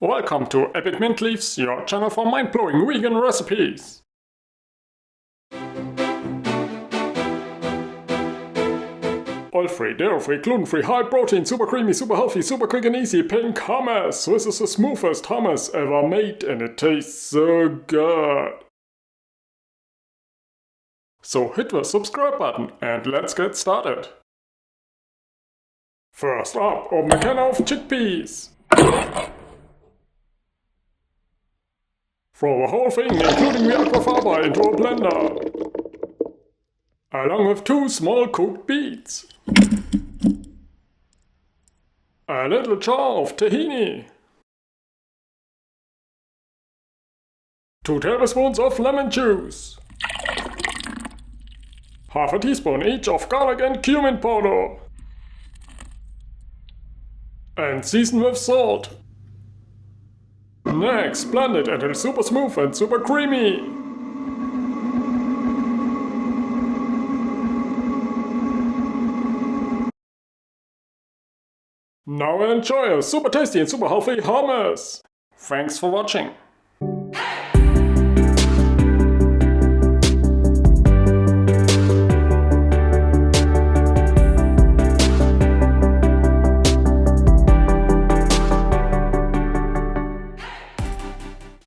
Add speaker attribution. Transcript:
Speaker 1: Welcome to Epic Mint Leaves, your channel for mind-blowing vegan recipes. Oil-free, dairy-free, gluten-free, high-protein, super creamy, super healthy, super quick and easy pink hummus. This is the smoothest hummus ever made and it tastes so good. So hit the subscribe button and let's get started. First up, open a can of chickpeas. Throw the whole thing, including the aquafaba, into a blender, along with 2 small cooked beets, a little jar of tahini, 2 tablespoons of lemon juice, half a teaspoon each of garlic and cumin powder, and season with salt. Next, blend it until super smooth and super creamy. Now enjoy a super tasty and super healthy hummus. Thanks for watching.